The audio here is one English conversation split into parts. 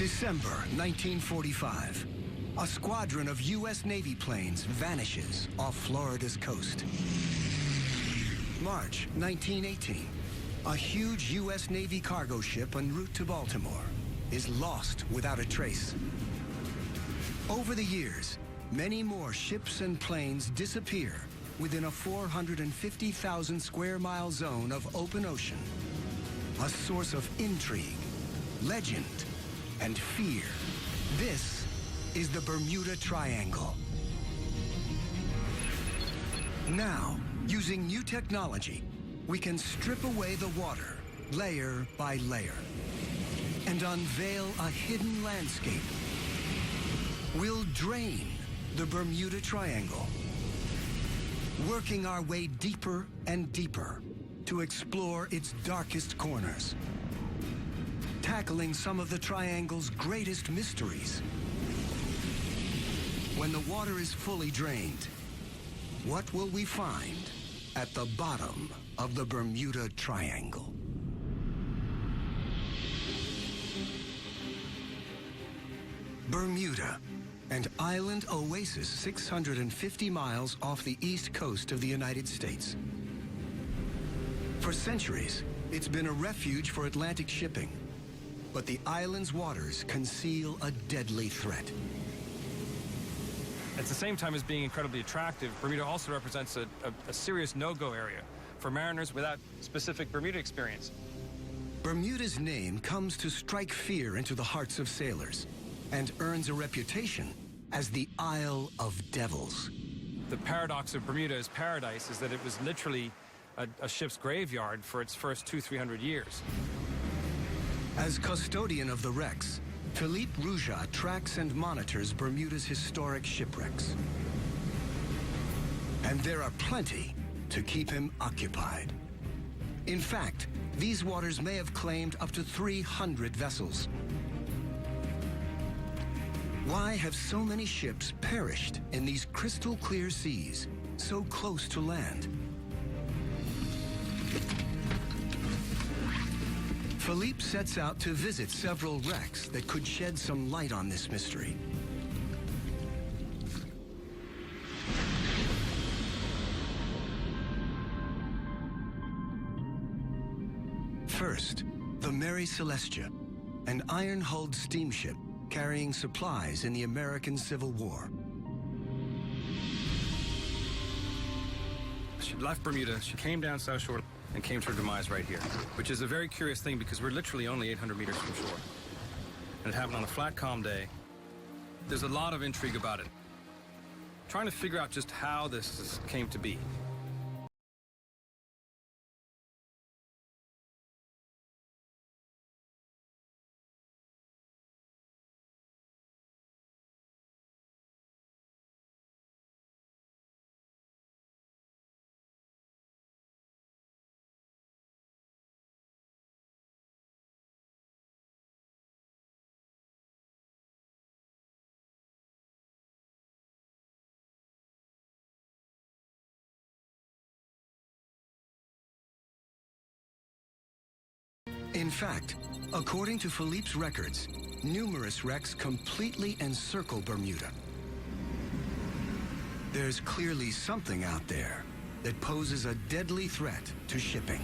December 1945. A squadron of U.S. Navy planes vanishes off Florida's coast. March 1918. A huge U.S. Navy cargo ship en route to Baltimore is lost without a trace. Over the years, many more ships and planes disappear within a 450,000 square mile zone of open ocean. A source of intrigue, legend, and fear. This is the Bermuda Triangle. Now, using new technology, we can strip away the water layer by layer and unveil a hidden landscape. We'll drain the Bermuda Triangle, working our way deeper and deeper to explore its darkest corners, tackling some of the Triangle's greatest mysteries. When the water is fully drained, what will we find at the bottom of the Bermuda Triangle? Bermuda, an island oasis 650 miles off the east coast of the United States. For centuries, it's been a refuge for Atlantic shipping, but the island's waters conceal a deadly threat. At the same time as being incredibly attractive, Bermuda also represents a serious no-go area for mariners without specific Bermuda experience. Bermuda's name comes to strike fear into the hearts of sailors and earns a reputation as the Isle of Devils. The paradox of Bermuda's paradise is that it was literally a ship's graveyard for its first 200-300 years. As custodian of the wrecks, Philippe Rougat tracks and monitors Bermuda's historic shipwrecks. And there are plenty to keep him occupied. In fact, these waters may have claimed up to 300 vessels. Why have so many ships perished in these crystal-clear seas, so close to land? Philippe sets out to visit several wrecks that could shed some light on this mystery. First, the Mary Celestia, an iron-hulled steamship carrying supplies in the American Civil War. She left Bermuda, she came down South Shore and came to her demise right here, which is a very curious thing because we're literally only 800 meters from shore. And it happened on a flat, calm day. There's a lot of intrigue about it. Trying to figure out just how this came to be. In fact, according to Philippe's records, numerous wrecks completely encircle Bermuda. There's clearly something out there that poses a deadly threat to shipping.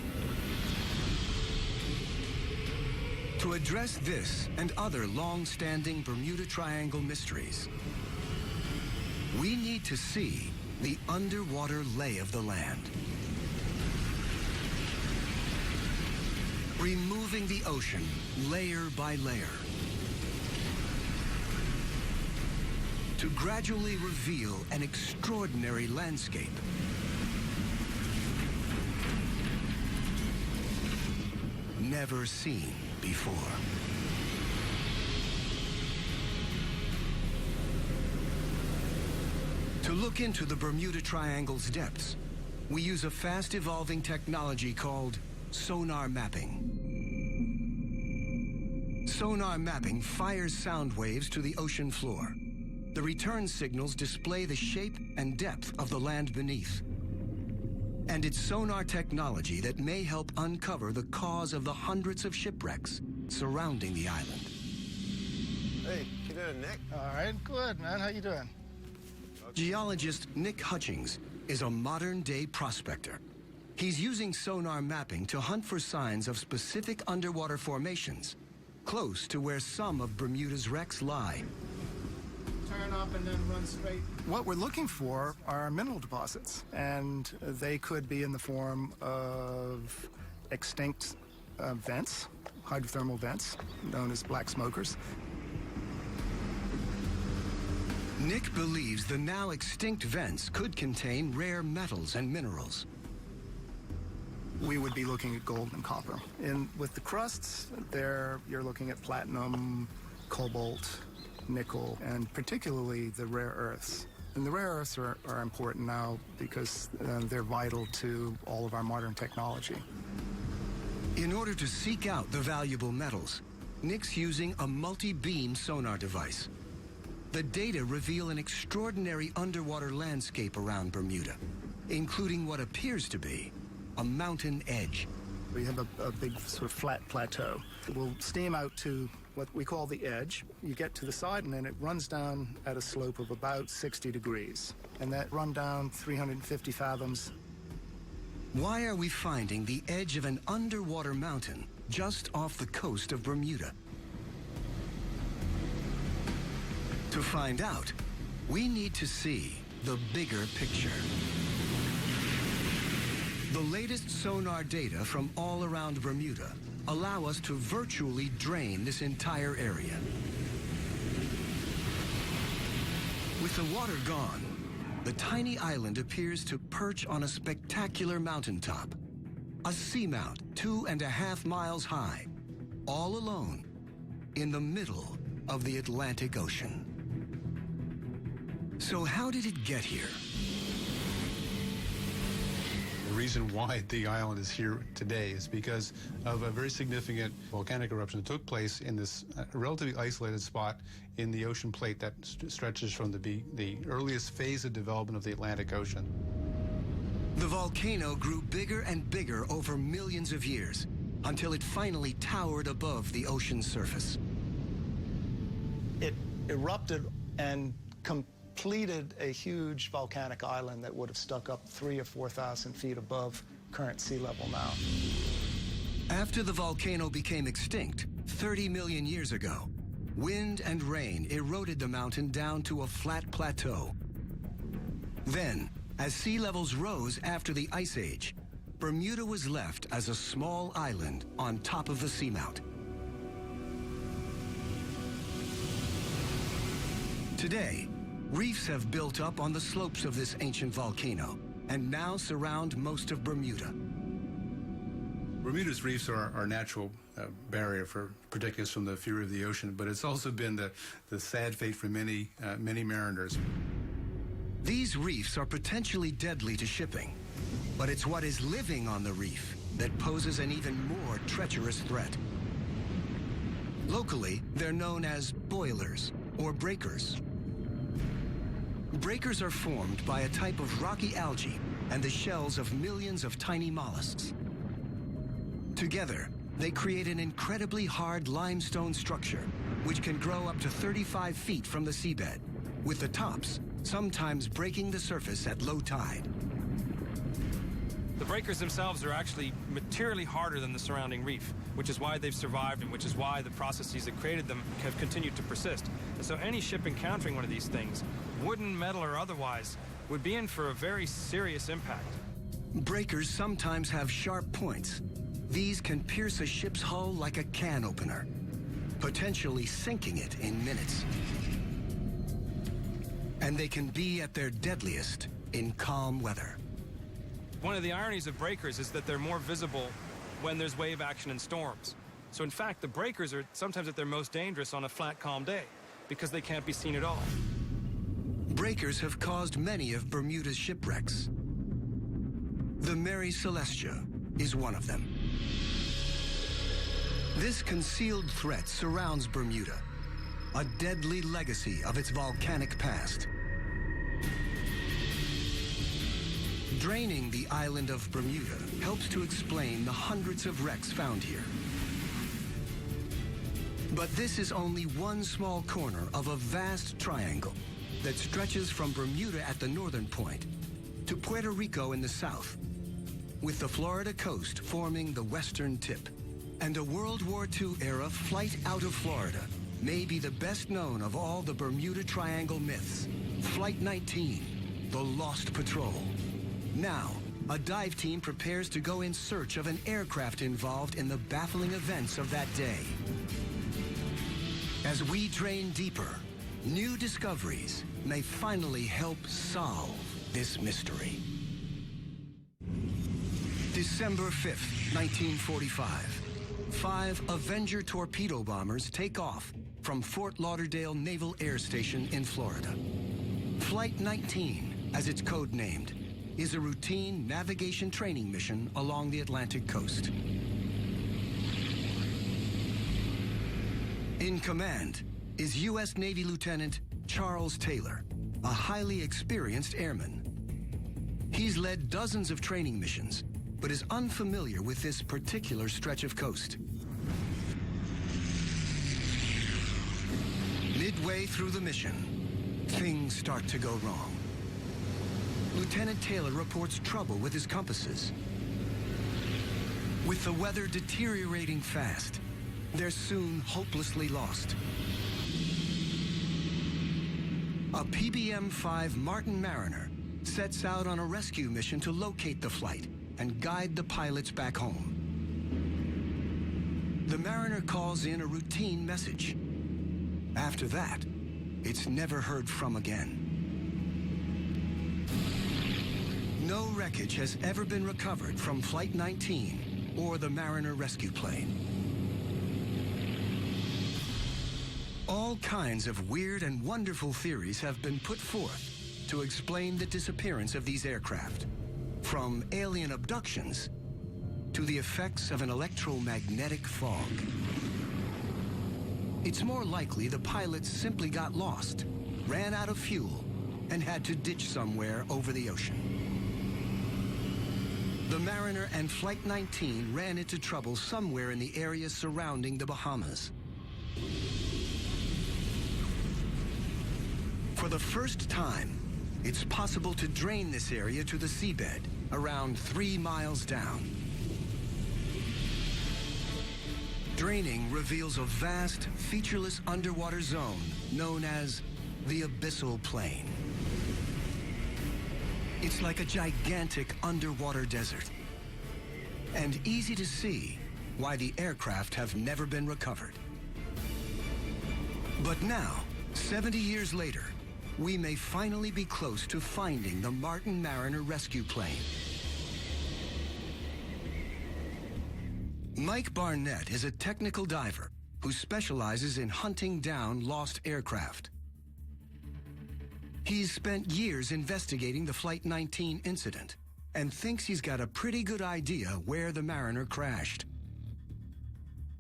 To address this and other long-standing Bermuda Triangle mysteries, we need to see the underwater lay of the land. Removing the ocean layer by layer to gradually reveal an extraordinary landscape. Never seen before. To look into the Bermuda Triangle's depths, we use a fast-evolving technology called sonar mapping. Sonar mapping fires sound waves to the ocean floor. The return signals display the shape and depth of the land beneath. And it's sonar technology that may help uncover the cause of the hundreds of shipwrecks surrounding the island. Hey, you doing, Nick? All right, good, man. How you doing? Geologist Nick Hutchings is a modern-day prospector. He's using sonar mapping to hunt for signs of specific underwater formations close to where some of Bermuda's wrecks lie. Turn up and then run straight. What we're looking for are mineral deposits, and they could be in the form of extinct vents, hydrothermal vents, known as black smokers. Nick believes the now extinct vents could contain rare metals and minerals. We would be looking at gold and copper. And with the crusts, there you're looking at platinum, cobalt, nickel, and particularly the rare earths. And the rare earths are important now because they're vital to all of our modern technology. In order to seek out the valuable metals, Nick's using a multi-beam sonar device. The data reveal an extraordinary underwater landscape around Bermuda, including what appears to be a mountain edge. We have a big sort of flat plateau. We'll steam out to what we call the edge. You get to the side and then it runs down at a slope of about 60 degrees. And that run down 350 fathoms. Why are we finding the edge of an underwater mountain just off the coast of Bermuda? To find out, we need to see the bigger picture. The latest sonar data from all around Bermuda allow us to virtually drain this entire area. With the water gone, the tiny island appears to perch on a spectacular mountaintop, a seamount 2.5 miles high, all alone in the middle of the Atlantic Ocean. So how did it get here? The reason why the island is here today is because of a very significant volcanic eruption that took place in this relatively isolated spot in the ocean plate that stretches from the earliest phase of development of the Atlantic Ocean. The volcano grew bigger and bigger over millions of years until it finally towered above the ocean's surface. It erupted and completed a huge volcanic island that would have stuck up 3,000 or 4,000 feet above current sea level now. After the volcano became extinct 30 million years ago, wind and rain eroded the mountain down to a flat plateau. Then, as sea levels rose after the Ice Age, Bermuda was left as a small island on top of the seamount. Today, reefs have built up on the slopes of this ancient volcano and now surround most of Bermuda. Bermuda's reefs are our natural barrier for protecting us from the fury of the ocean, but it's also been the sad fate for many mariners. These reefs are potentially deadly to shipping, but it's what is living on the reef that poses an even more treacherous threat. Locally, they're known as boilers or breakers. Breakers are formed by a type of rocky algae and the shells of millions of tiny mollusks. Together, they create an incredibly hard limestone structure, which can grow up to 35 feet from the seabed, with the tops sometimes breaking the surface at low tide. The breakers themselves are actually materially harder than the surrounding reef, which is why they've survived and which is why the processes that created them have continued to persist. And so any ship encountering one of these things, wooden, metal, or otherwise, would be in for a very serious impact. Breakers sometimes have sharp points. These can pierce a ship's hull like a can opener, potentially sinking it in minutes. And they can be at their deadliest in calm weather. One of the ironies of breakers is that they're more visible when there's wave action and storms. So in fact, the breakers are sometimes at their most dangerous on a flat, calm day because they can't be seen at all. Breakers have caused many of Bermuda's shipwrecks. The Mary Celestia is one of them. This concealed threat surrounds Bermuda, a deadly legacy of its volcanic past. Draining the island of Bermuda helps to explain the hundreds of wrecks found here. But this is only one small corner of a vast triangle that stretches from Bermuda at the northern point to Puerto Rico in the south, with the Florida coast forming the western tip. And a World War II era flight out of Florida may be the best known of all the Bermuda Triangle myths. Flight 19, the Lost Patrol. Now, a dive team prepares to go in search of an aircraft involved in the baffling events of that day. As we drain deeper, new discoveries may finally help solve this mystery. December 5th, 1945. 5 Avenger torpedo bombers take off from Fort Lauderdale Naval Air Station in Florida. Flight 19, as it's codenamed, is a routine navigation training mission along the Atlantic coast. In command is U.S. Navy Lieutenant Charles Taylor, a highly experienced airman. He's led dozens of training missions, but is unfamiliar with this particular stretch of coast. Midway through the mission, things start to go wrong. Lieutenant Taylor reports trouble with his compasses. With the weather deteriorating fast, they're soon hopelessly lost. A PBM-5 Martin Mariner sets out on a rescue mission to locate the flight and guide the pilots back home. The Mariner calls in a routine message. After that, it's never heard from again. No wreckage has ever been recovered from Flight 19 or the Mariner rescue plane. All kinds of weird and wonderful theories have been put forth to explain the disappearance of these aircraft, from alien abductions to the effects of an electromagnetic fog. It's more likely the pilots simply got lost, ran out of fuel, and had to ditch somewhere over the ocean. The Mariner and Flight 19 ran into trouble somewhere in the area surrounding the Bahamas. For the first time, it's possible to drain this area to the seabed, around 3 miles down. Draining reveals a vast, featureless underwater zone known as the Abyssal Plain. It's like a gigantic underwater desert, and easy to see why the aircraft have never been recovered. But now, 70 years later, we may finally be close to finding the Martin Mariner rescue plane. Mike Barnett is a technical diver who specializes in hunting down lost aircraft. He's spent years investigating the Flight 19 incident and thinks he's got a pretty good idea where the Mariner crashed.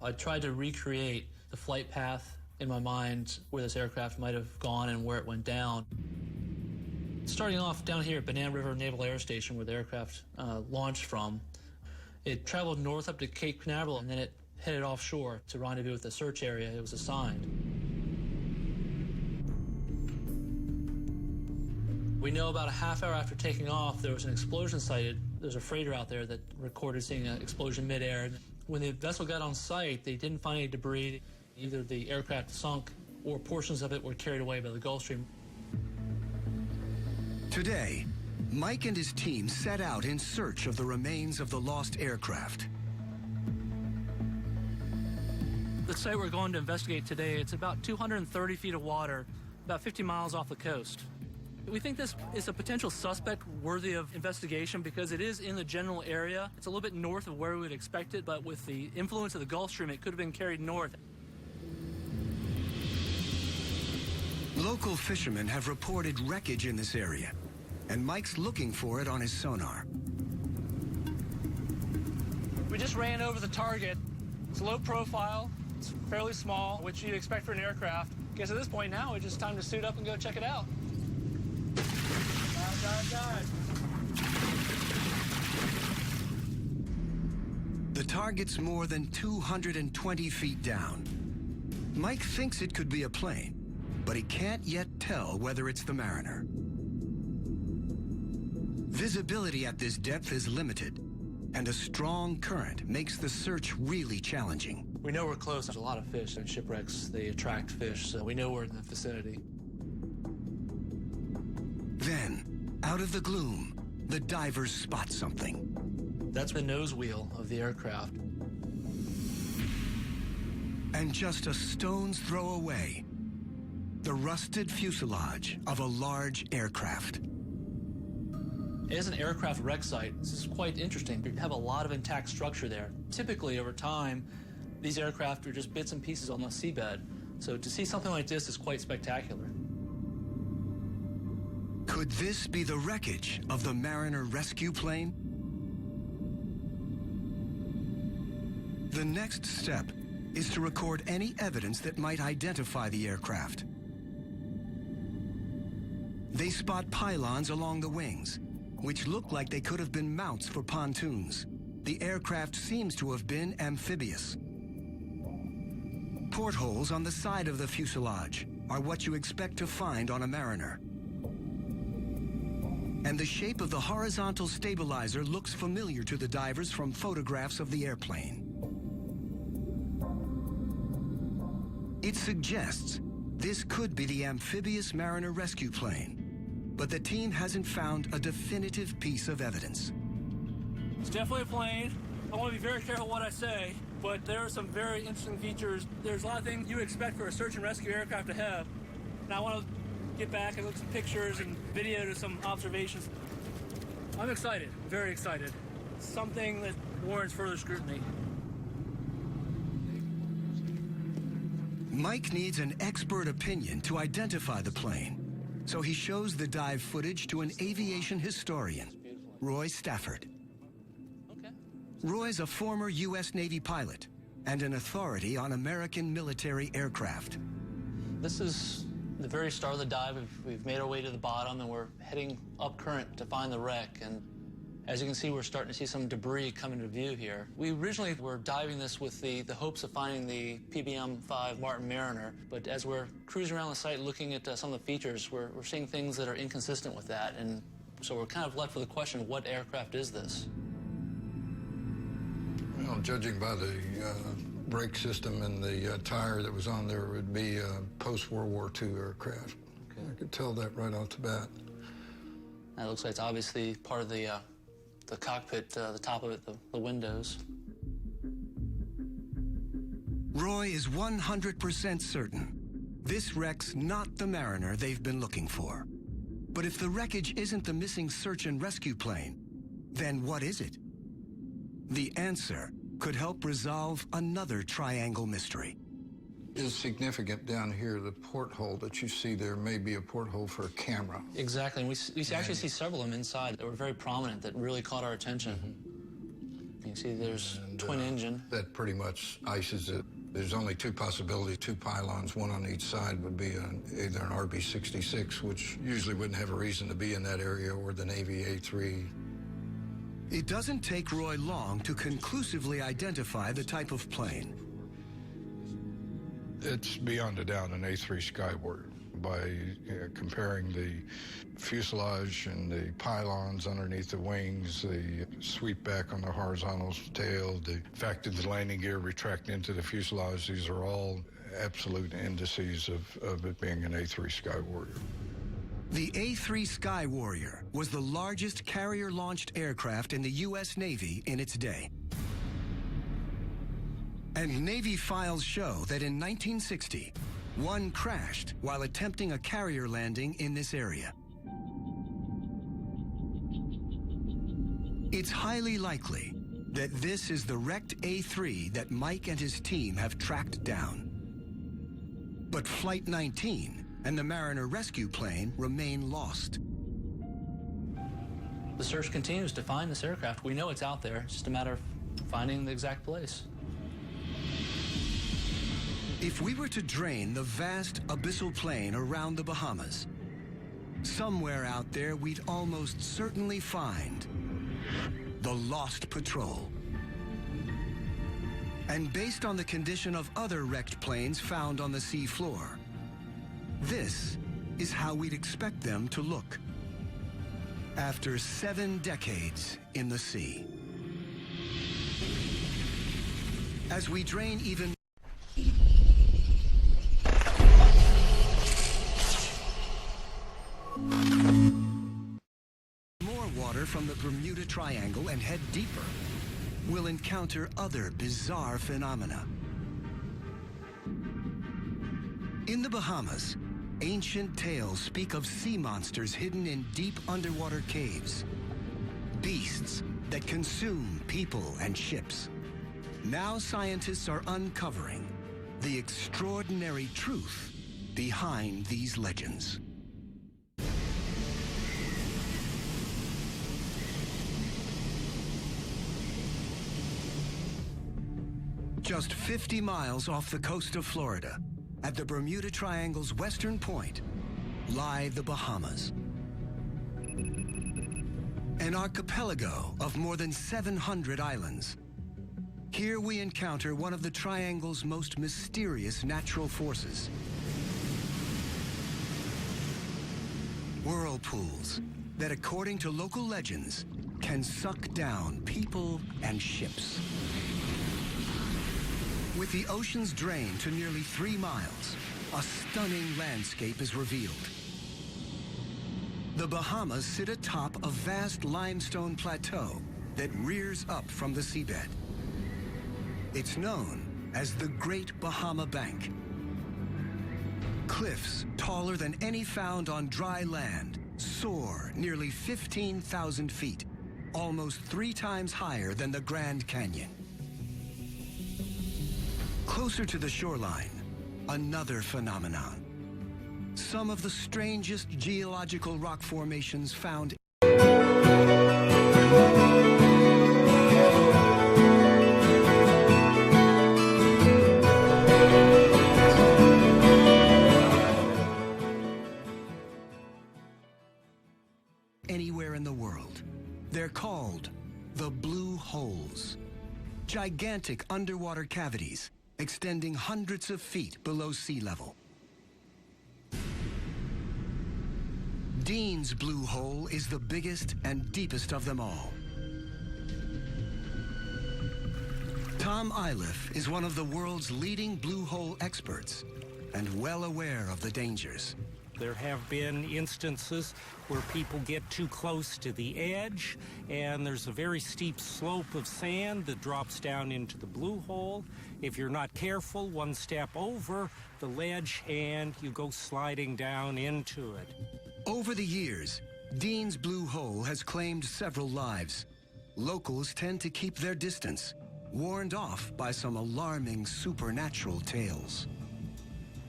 I tried to recreate the flight path in my mind where this aircraft might have gone and where it went down. Starting off down here at Banana River Naval Air Station where the aircraft launched from, it traveled north up to Cape Canaveral and then it headed offshore to rendezvous with the search area it was assigned. We know about a half hour after taking off, there was an explosion sighted. There's a freighter out there that recorded seeing an explosion midair. When the vessel got on site, they didn't find any debris. Either the aircraft sunk or portions of it were carried away by the Gulf Stream. Today, Mike and his team set out in search of the remains of the lost aircraft. The site we're going to investigate today, it's about 230 feet of water, about 50 miles off the coast. We think this is a potential suspect worthy of investigation because it is in the general area. It's a little bit north of where we would expect it, but with the influence of the Gulf Stream, it could have been carried north. Local fishermen have reported wreckage in this area, and Mike's looking for it on his sonar. We just ran over the target. It's low profile, it's fairly small, which you'd expect for an aircraft. I guess at this point now, it's just time to suit up and go check it out. The target's more than 220 feet down. Mike thinks it could be a plane, but he can't yet tell whether it's the Mariner. Visibility at this depth is limited, and a strong current makes the search really challenging. We know we're close. There's a lot of fish and shipwrecks. They attract fish, so we know we're in the vicinity. Then, out of the gloom, the divers spot something. That's the nose wheel of the aircraft. And just a stone's throw away, the rusted fuselage of a large aircraft. As an aircraft wreck site, this is quite interesting. We have a lot of intact structure there. Typically, over time, these aircraft are just bits and pieces on the seabed. So to see something like this is quite spectacular. Could this be the wreckage of the Mariner rescue plane? The next step is to record any evidence that might identify the aircraft. They spot pylons along the wings, which look like they could have been mounts for pontoons. The aircraft seems to have been amphibious. Portholes on the side of the fuselage are what you expect to find on a Mariner. And the shape of the horizontal stabilizer looks familiar to the divers from photographs of the airplane. It suggests this could be the amphibious Mariner rescue plane, but the team hasn't found a definitive piece of evidence. It's definitely a plane. I want to be very careful what I say, but there are some very interesting features. There's a lot of things you would expect for a search and rescue aircraft to have. And I want to get back and look at some pictures and video to some observations. I'm excited, very excited. Something that warrants further scrutiny. Mike needs an expert opinion to identify the plane, so he shows the dive footage to an aviation historian, Roy Stafford. Okay. Roy's a former U.S. Navy pilot and an authority on American military aircraft. This is the very start of the dive. We've made our way to the bottom, and we're heading up current to find the wreck. And as you can see, we're starting to see some debris come into view here. We originally were diving this with the hopes of finding the PBM-5 Martin Mariner, but as we're cruising around the site looking at some of the features, we're seeing things that are inconsistent with that, and so we're kind of left with the question, what aircraft is this? Well, judging by the brake system and the tire that was on there, it would be a post-World War II aircraft. Okay. I could tell that right off the bat. That looks like it's obviously part of the cockpit, the top of it, the windows. Roy is 100% certain this wreck's not the Mariner they've been looking for. But if the wreckage isn't the missing search and rescue plane, then what is it? The answer could help resolve another triangle mystery. Is significant down here, the porthole that you see there may be a porthole for a camera. Exactly, and we actually see several of them inside that were very prominent that really caught our attention. Mm-hmm. You can see there's twin engine. That pretty much ices it. There's only two possibilities, two pylons, one on each side would be either an RB-66, which usually wouldn't have a reason to be in that area, or the Navy A3. It doesn't take Roy long to conclusively identify the type of plane. It's beyond a doubt an A3 Skyward by comparing the fuselage and the pylons underneath the wings, the sweep back on the horizontal tail, the fact that the landing gear retract into the fuselage. These are all absolute indices of it being an A3 Skyward. The A3 Sky Warrior was the largest carrier-launched aircraft in the U.S. Navy in its day. And Navy files show that in 1960, one crashed while attempting a carrier landing in this area. It's highly likely that this is the wrecked A3 that Mike and his team have tracked down. But Flight 19 and the Mariner rescue plane remain lost. The search continues to find this aircraft. We know it's out there. It's just a matter of finding the exact place. If we were to drain the vast abyssal plain around the Bahamas, somewhere out there we'd almost certainly find the Lost Patrol. and based on the condition of other wrecked planes found on the sea floor. This is how we'd expect them to look after 7 decades in the sea. As we drain even more water from the Bermuda Triangle and head deeper, we'll encounter other bizarre phenomena. In the Bahamas, ancient tales speak of sea monsters hidden in deep underwater caves, beasts that consume people and ships. Now scientists are uncovering the extraordinary truth behind these legends. Just 50 miles off the coast of Florida, at the Bermuda Triangle's western point, lie the Bahamas. An archipelago of more than 700 islands. Here we encounter one of the Triangle's most mysterious natural forces. Whirlpools that, according to local legends, can suck down people and ships. With the ocean's drain to nearly 3 miles, a stunning landscape is revealed. The Bahamas sit atop a vast limestone plateau that rears up from the seabed. It's known as the Great Bahama Bank. Cliffs taller than any found on dry land soar nearly 15,000 feet, almost 3 times higher than the Grand Canyon. Closer to the shoreline, another phenomenon. Some of the strangest geological rock formations found anywhere in the world. They're called the blue holes. Gigantic underwater cavities extending hundreds of feet below sea level. Dean's blue hole is the biggest and deepest of them all. Tom Iliff is one of the world's leading blue hole experts and well aware of the dangers. There have been instances where people get too close to the edge, and there's a very steep slope of sand that drops down into the blue hole. If you're not careful, one step over the ledge and you go sliding down into it. Over the years, Dean's blue hole has claimed several lives. Locals tend to keep their distance, warned off by some alarming supernatural tales.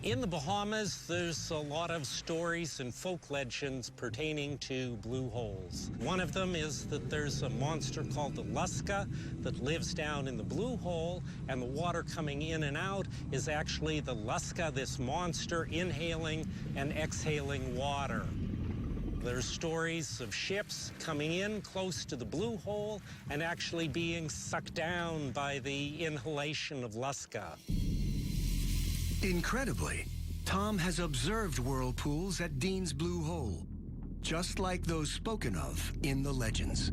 In the Bahamas, there's a lot of stories and folk legends pertaining to blue holes. One of them is that there's a monster called the Lusca that lives down in the blue hole, and the water coming in and out is actually the Lusca, this monster, inhaling and exhaling water. There's stories of ships coming in close to the blue hole and actually being sucked down by the inhalation of Lusca. Incredibly, Tom has observed whirlpools at Dean's blue hole, just like those spoken of in the legends.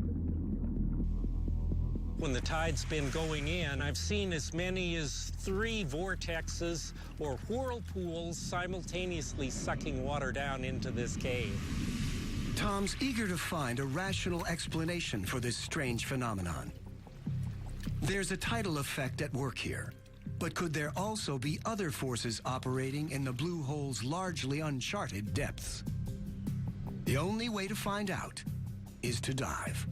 When the tide's been going in, I've seen as many as 3 vortexes or whirlpools simultaneously sucking water down into this cave. Tom's eager to find a rational explanation for this strange phenomenon. There's a tidal effect at work here. But could there also be other forces operating in the blue hole's largely uncharted depths? The only way to find out is to dive.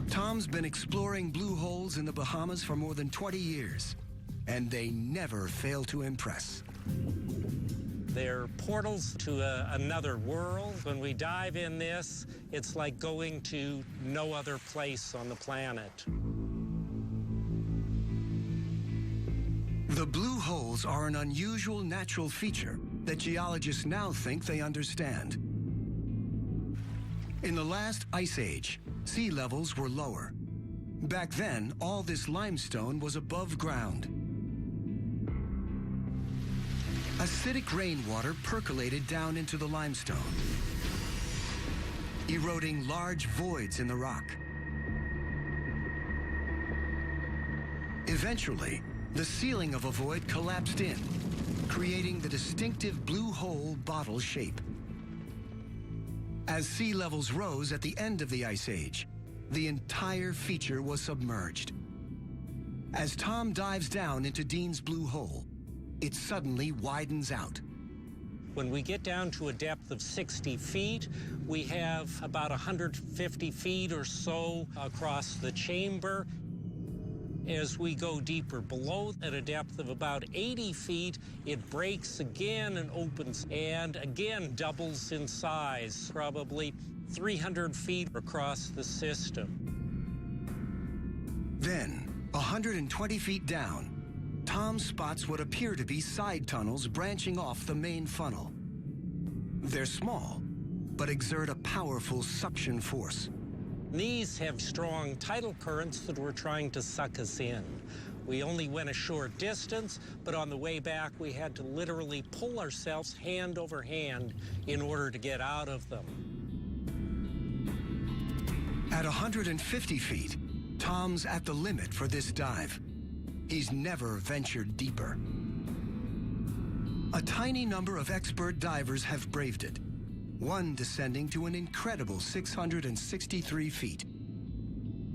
Tom's been exploring blue holes in the Bahamas for more than 20 years, and they never fail to impress. They're portals to another world. When we dive in this, it's like going to no other place on the planet. The blue holes are an unusual natural feature that geologists now think they understand. In the last ice age, sea levels were lower, Back then, all this limestone was above ground. Acidic rainwater percolated down into the limestone, eroding large voids in the rock. Eventually, the ceiling of a void collapsed in, creating the distinctive blue hole bottle shape. As sea levels rose at the end of the Ice Age, the entire feature was submerged. As Tom dives down into Dean's blue hole, it suddenly widens out. When we get down to a depth of 60 feet, we have about 150 feet or so across the chamber. As we go deeper below, at a depth of about 80 feet, it breaks again and opens, and again doubles in size, probably 300 feet across the system. Then, 120 feet down, Tom spots what appear to be side tunnels branching off the main funnel. They're small, but exert a powerful suction force. These have strong tidal currents that were trying to suck us in. We only went a short distance, but on the way back, we had to literally pull ourselves hand over hand in order to get out of them. At 150 feet, Tom's at the limit for this dive. He's never ventured deeper. A tiny number of expert divers have braved it, one descending to an incredible 663 feet.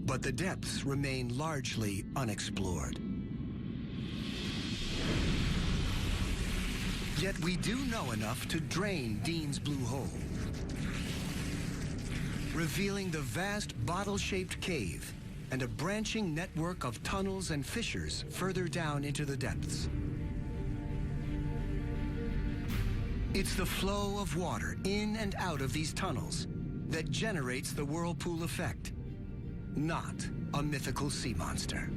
But the depths remain largely unexplored. Yet we do know enough to drain Dean's blue hole, revealing the vast bottle-shaped cave and a branching network of tunnels and fissures further down into the depths. It's the flow of water in and out of these tunnels that generates the whirlpool effect, not a mythical sea monster.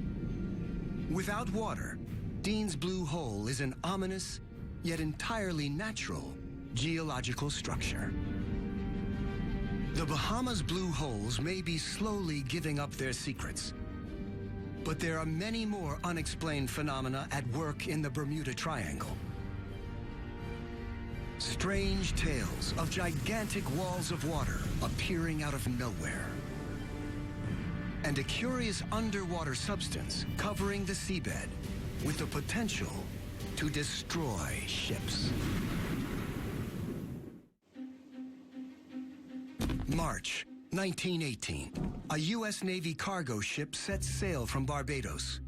Without water, Dean's blue hole is an ominous, yet entirely natural, geological structure. The Bahamas' blue holes may be slowly giving up their secrets, but there are many more unexplained phenomena at work in the Bermuda Triangle. Strange tales of gigantic walls of water appearing out of nowhere, and a curious underwater substance covering the seabed with the potential to destroy ships. March 1918, a U.S. Navy cargo ship sets sail from Barbados.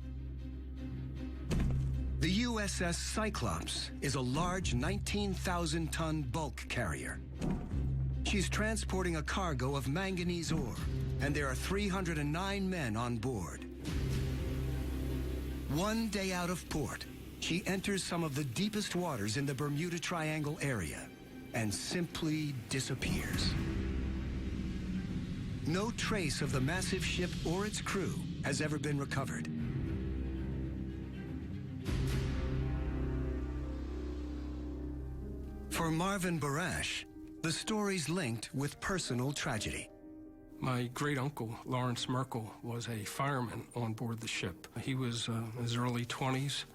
The USS Cyclops is a large 19,000-ton bulk carrier. She's transporting a cargo of manganese ore, and there are 309 men on board. One day out of port, she enters some of the deepest waters in the Bermuda Triangle area and simply disappears. No trace of the massive ship or its crew has ever been recovered. For Marvin Barash, the story's linked with personal tragedy. My great-uncle, Lawrence Merkel, was a fireman on board the ship. He was in his early 20s,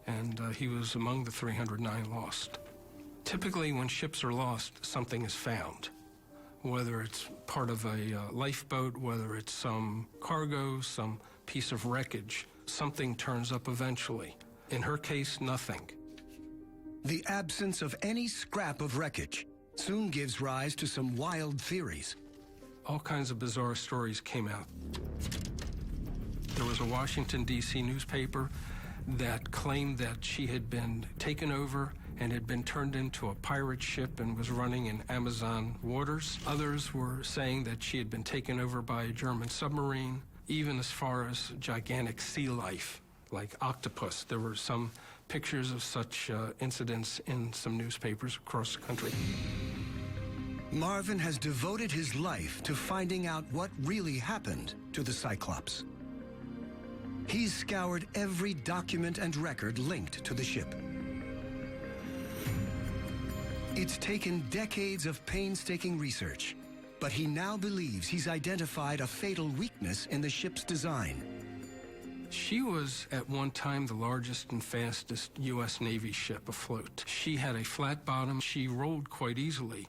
and he was among the 309 lost. Typically, when ships are lost, something is found. Whether it's part of a lifeboat, whether it's some cargo, some piece of wreckage, something turns up eventually. In her case, nothing. The absence of any scrap of wreckage soon gives rise to some wild theories. All kinds of bizarre stories came out. There was a Washington, D.C. newspaper that claimed that she had been taken over and had been turned into a pirate ship and was running in Amazon waters. Others were saying that she had been taken over by a German submarine, even as far as gigantic sea life, like octopus. There were some pictures of such incidents in some newspapers across the country. Marvin has devoted his life to finding out what really happened to the Cyclops. He's scoured every document and record linked to the ship. It's taken decades of painstaking research, But he now believes he's identified a fatal weakness in the ship's design. She was at one time the largest and fastest U.S. Navy ship afloat. She had a flat bottom. She rolled quite easily.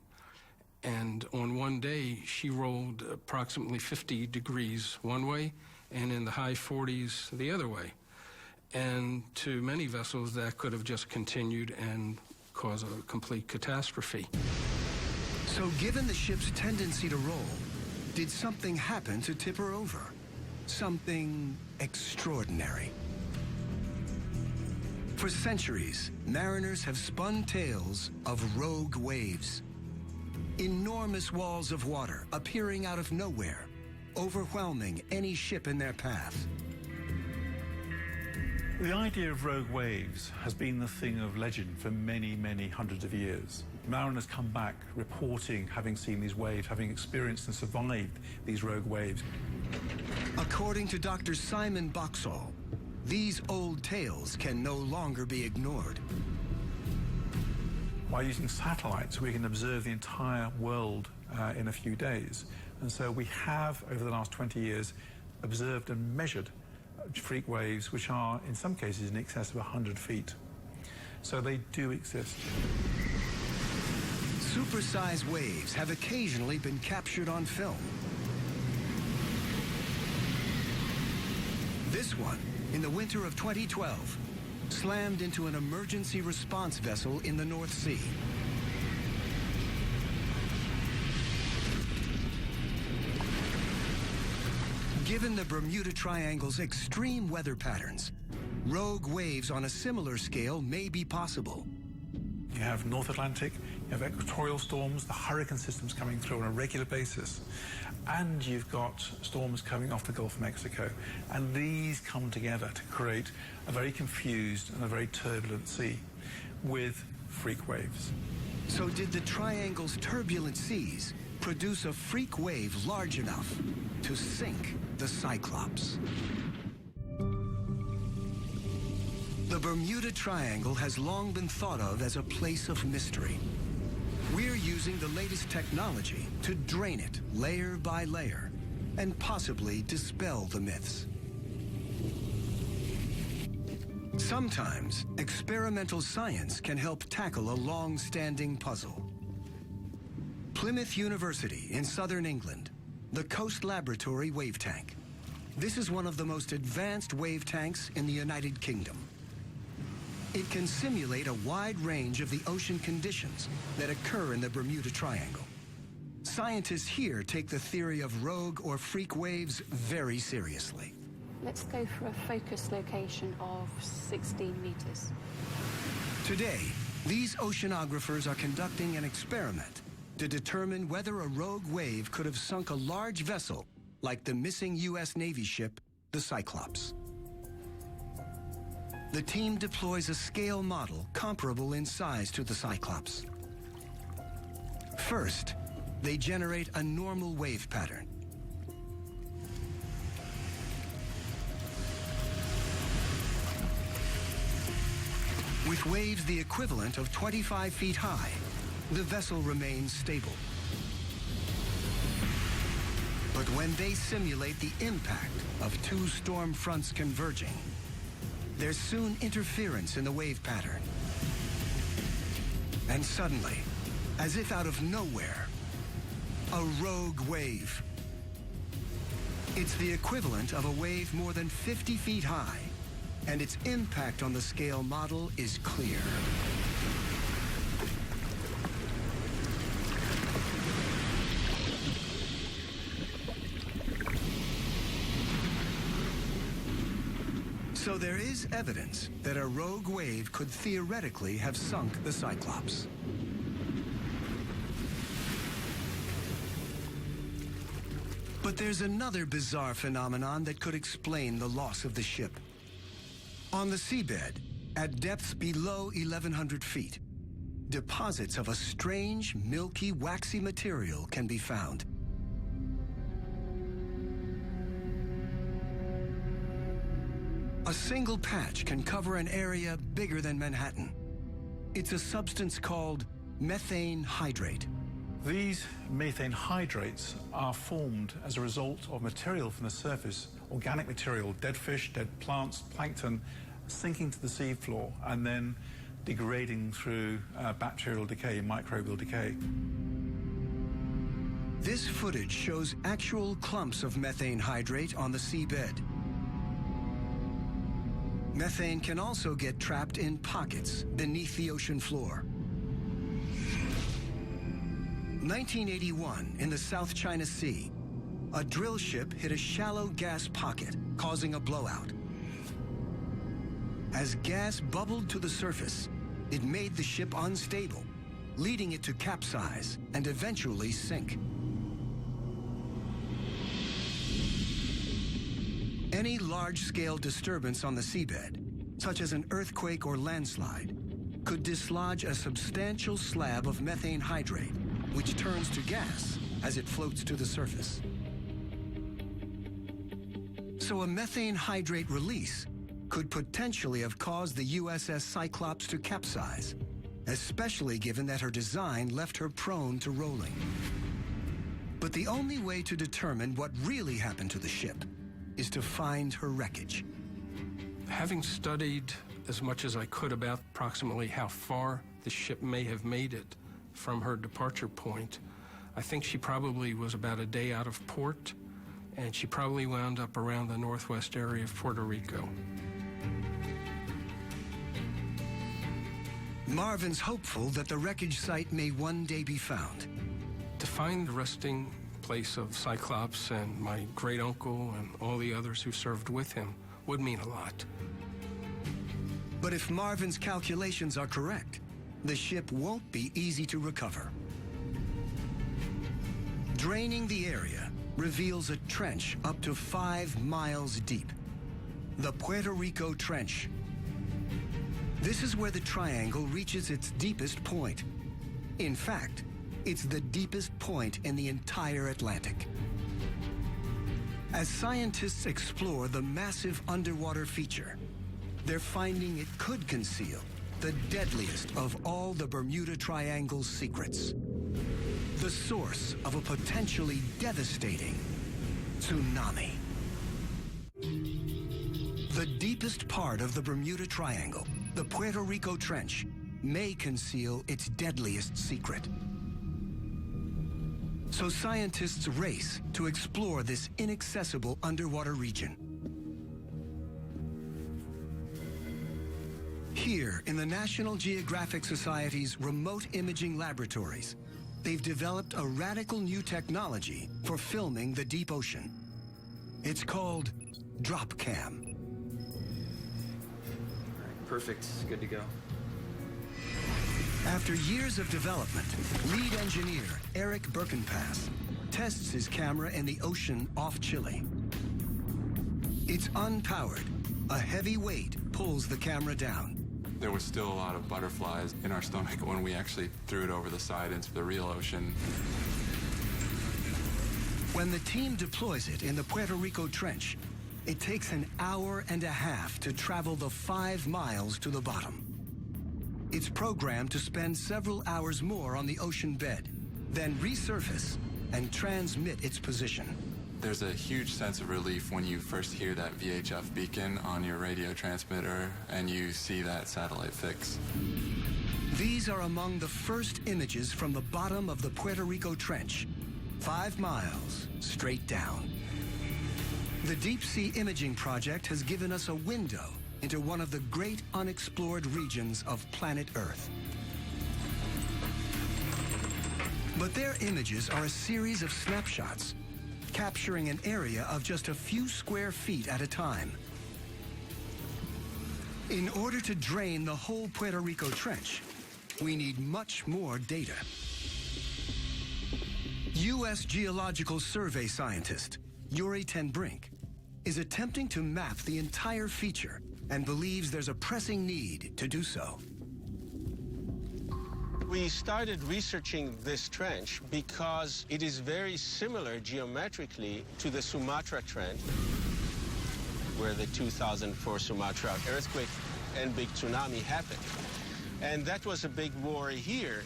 And on one day, she rolled approximately 50 degrees one way and in the high 40s the other way. And to many vessels, that could have just continued and caused a complete catastrophe. So given the ship's tendency to roll, did something happen to tip her over? Something extraordinary. For centuries, mariners have spun tales of rogue waves. Enormous walls of water appearing out of nowhere, overwhelming any ship in their path. The idea of rogue waves has been the thing of legend for many, many hundreds of years. Mariners come back reporting having seen these waves, having experienced and survived these rogue waves. According to Dr. Simon Boxall, these old tales can no longer be ignored. By using satellites, we can observe the entire world in a few days. And so we have, over the last 20 years, observed and measured freak waves, which are, in some cases, in excess of 100 feet. So they do exist. Supersized waves have occasionally been captured on film. This one, in the winter of 2012, slammed into an emergency response vessel in the North Sea. Given the Bermuda Triangle's extreme weather patterns, rogue waves on a similar scale may be possible. You have North Atlantic, you have equatorial storms, the hurricane systems coming through on a regular basis, and you've got storms coming off the Gulf of Mexico. And these come together to create a very confused and a very turbulent sea with freak waves. So did the Triangle's turbulent seas produce a freak wave large enough to sink the Cyclops? The Bermuda Triangle has long been thought of as a place of mystery. We're using the latest technology to drain it layer by layer and possibly dispel the myths. Sometimes experimental science can help tackle a long-standing puzzle. Plymouth University in southern England, the Coast Laboratory Wave Tank. This is one of the most advanced wave tanks in the United Kingdom. It can simulate a wide range of the ocean conditions that occur in the Bermuda Triangle. Scientists here take the theory of rogue or freak waves very seriously. Let's go for a focus location of 16 meters. Today, these oceanographers are conducting an experiment to determine whether a rogue wave could have sunk a large vessel like the missing U.S. Navy ship, the Cyclops. The team deploys a scale model comparable in size to the Cyclops. First, they generate a normal wave pattern. With waves the equivalent of 25 feet high, the vessel remains stable. But when they simulate the impact of two storm fronts converging, there's soon interference in the wave pattern. And suddenly, as if out of nowhere, a rogue wave. It's the equivalent of a wave more than 50 feet high, and its impact on the scale model is clear. So there is evidence that a rogue wave could theoretically have sunk the Cyclops. But there's another bizarre phenomenon that could explain the loss of the ship. On the seabed, at depths below 1,100 feet, deposits of a strange, milky, waxy material can be found. A single patch can cover an area bigger than Manhattan. It's a substance called methane hydrate, These methane hydrates are formed as a result of material from the surface, organic material, dead fish, dead plants, plankton, sinking to the seafloor and then degrading through bacterial decay, microbial decay. This footage shows actual clumps of methane hydrate on the seabed. Methane can also get trapped in pockets beneath the ocean floor. 1981, in the South China Sea, a drill ship hit a shallow gas pocket, causing a blowout. As gas bubbled to the surface, it made the ship unstable, leading it to capsize and eventually sink. Any large-scale disturbance on the seabed, such as an earthquake or landslide, could dislodge a substantial slab of methane hydrate, which turns to gas as it floats to the surface. So a methane hydrate release could potentially have caused the USS Cyclops to capsize, especially given that her design left her prone to rolling. But the only way to determine what really happened to the ship is to find her wreckage. Having studied as much as I could about approximately how far the ship may have made it from her departure point, I think she probably was about a day out of port, and she probably wound up around the northwest area of Puerto Rico. Marvin's hopeful that the wreckage site may one day be found. To find the resting place of Cyclops and my great uncle and all the others who served with him would mean a lot. But if Marvin's calculations are correct, the ship won't be easy to recover. Draining the area reveals a trench up to 5 miles deep. The Puerto Rico Trench. This is where the triangle reaches its deepest point. In fact, it's the deepest point in the entire Atlantic. As scientists explore the massive underwater feature, they're finding it could conceal the deadliest of all the Bermuda Triangle's secrets. The source of a potentially devastating tsunami. The deepest part of the Bermuda Triangle, the Puerto Rico Trench, may conceal its deadliest secret. So scientists race to explore this inaccessible underwater region. Here, in the National Geographic Society's remote imaging laboratories, they've developed a radical new technology for filming the deep ocean. It's called DropCam. Perfect. Good to go. After years of development, lead engineer Eric Birkenpass tests his camera in the ocean off Chile. It's unpowered. A heavy weight pulls the camera down. There was still a lot of butterflies in our stomach when we actually threw it over the side into the real ocean. When the team deploys it in the Puerto Rico Trench, it takes an hour and a half to travel the 5 miles to the bottom. It's programmed to spend several hours more on the ocean bed, then resurface and transmit its position. There's a huge sense of relief when you first hear that VHF beacon on your radio transmitter and you see that satellite fix. These are among the first images from the bottom of the Puerto Rico Trench, 5 miles straight down. The Deep Sea Imaging Project has given us a window into one of the great unexplored regions of planet Earth. But their images are a series of snapshots, capturing an area of just a few square feet at a time. In order to drain the whole Puerto Rico Trench, we need much more data. U.S. Geological Survey scientist Yuri Ten Brink is attempting to map the entire feature and believes there's a pressing need to do so. We started researching this trench because it is very similar geometrically to the Sumatra Trench, where the 2004 Sumatra earthquake and big tsunami happened. And that was a big worry here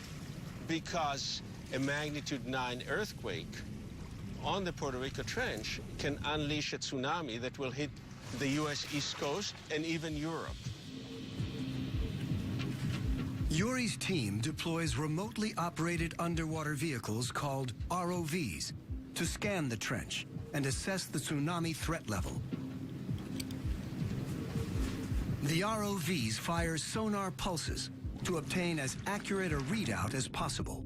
because a magnitude 9 earthquake on the Puerto Rico Trench can unleash a tsunami that will hit the U.S. East Coast and even Europe. Yuri's team deploys remotely operated underwater vehicles called ROVs to scan the trench and assess the tsunami threat level. The ROVs fire sonar pulses to obtain as accurate a readout as possible.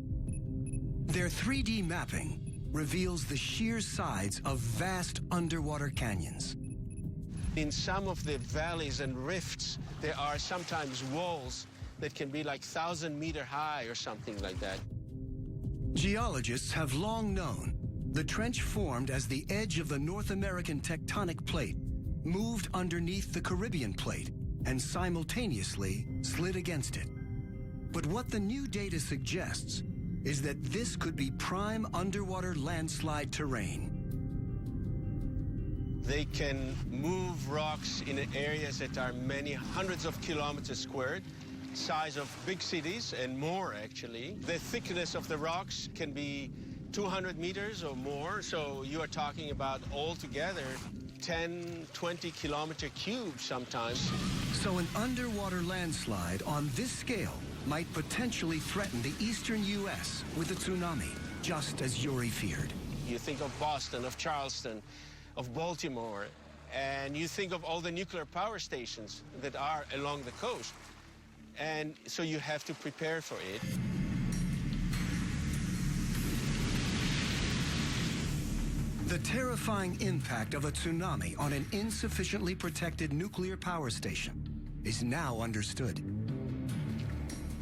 Their 3D mapping reveals the sheer sides of vast underwater canyons. In some of the valleys and rifts, there are sometimes walls that can be like 1,000-meter high or something like that. Geologists have long known the trench formed as the edge of the North American tectonic plate moved underneath the Caribbean plate and simultaneously slid against it. But what the new data suggests is that this could be prime underwater landslide terrain. They can move rocks in areas that are many hundreds of kilometers squared, size of big cities and more, actually. The thickness of the rocks can be 200 meters or more, so you are talking about altogether 10, 20 kilometer cubes sometimes. So an underwater landslide on this scale might potentially threaten the eastern U.S. with a tsunami, just as Yuri feared. You think of Boston, of Charleston, of Baltimore, and you think of all the nuclear power stations that are along the coast. And so you have to prepare for it. The terrifying impact of a tsunami on an insufficiently protected nuclear power station is now understood.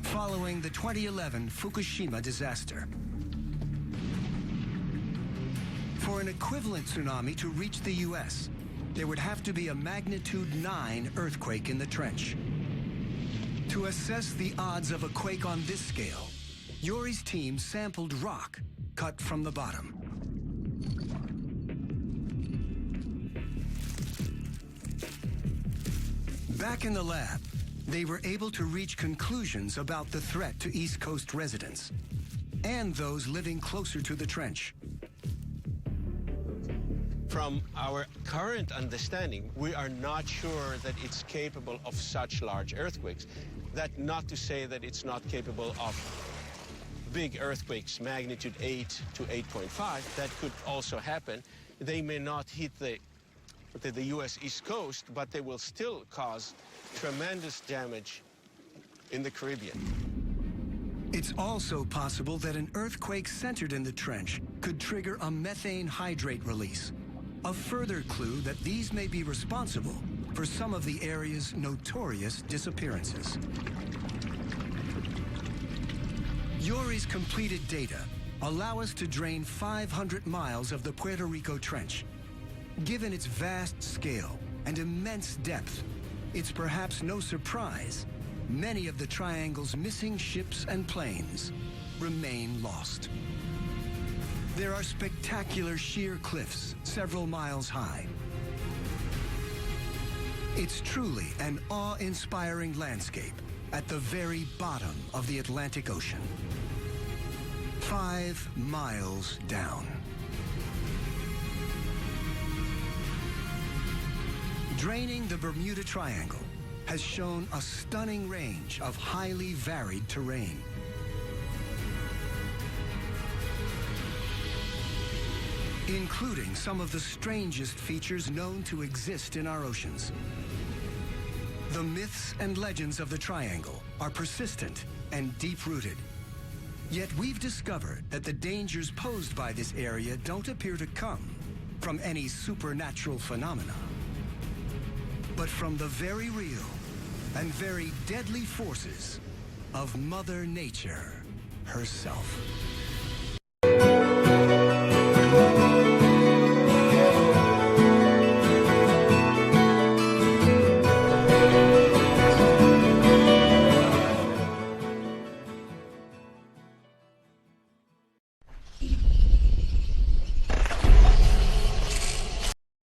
Following the 2011 Fukushima disaster, for an equivalent tsunami to reach the U.S., there would have to be a magnitude 9 earthquake in the trench. To assess the odds of a quake on this scale, Yuri's team sampled rock cut from the bottom. Back in the lab, they were able to reach conclusions about the threat to East Coast residents and those living closer to the trench. From our current understanding, we are not sure that it's capable of such large earthquakes. That not to say that it's not capable of big earthquakes, magnitude 8 to 8.5. That could also happen. They may not hit the U.S. East Coast, but they will still cause tremendous damage in the Caribbean. It's also possible that an earthquake centered in the trench could trigger a methane hydrate release, a further clue that these may be responsible for some of the area's notorious disappearances. Yuri's completed data allow us to drain 500 miles of the Puerto Rico Trench. Given its vast scale and immense depth, it's perhaps no surprise many of the triangle's missing ships and planes remain lost. There are spectacular sheer cliffs several miles high. It's truly an awe-inspiring landscape at the very bottom of the Atlantic Ocean. 5 miles down. Draining the Bermuda Triangle has shown a stunning range of highly varied terrain. Including some of the strangest features known to exist in our oceans. The myths and legends of the Triangle are persistent and deep-rooted. Yet we've discovered that the dangers posed by this area don't appear to come from any supernatural phenomena, but from the very real and very deadly forces of Mother Nature herself.